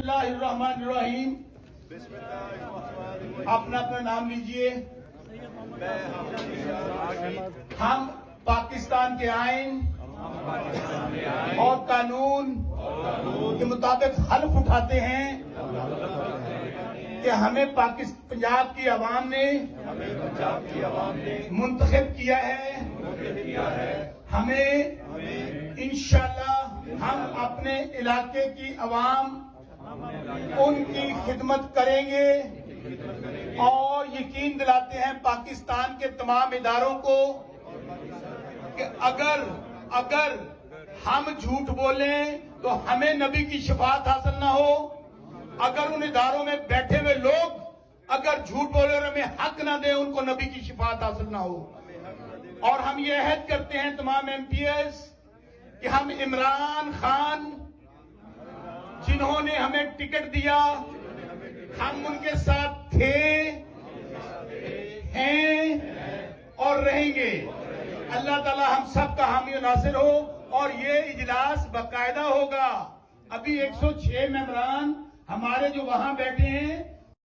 बिस्मिल्लाहिर्रहमानिर्रहीम। अपना अपना नाम लीजिए। हम पाकिस्तान के आईन और कानून के मुताबिक हल्फ उठाते हैं कि हमें पंजाब की आवाम ने मुंतखब किया है। हमें इंशाअल्लाह हम अपने इलाके की आवाम उनकी खिदमत करेंगे और यकीन दिलाते हैं पाकिस्तान के तमाम इदारों को कि अगर हम झूठ बोलें तो हमें नबी की शफाअत हासिल ना हो। अगर उन इदारों में बैठे हुए लोग अगर झूठ बोले और हमें हक ना दें, उनको नबी की शफाअत हासिल ना हो। और हम ये अहद करते हैं तमाम एमपीएस कि हम इमरान खान जिन्होंने हमें टिकट दिया, हम उनके साथ थे, हैं और रहेंगे। अल्लाह ताला हम सब का हामी और नासिर हो। और ये इजलास बाकायदा होगा। अभी 106 मेंबरान हमारे जो वहां बैठे हैं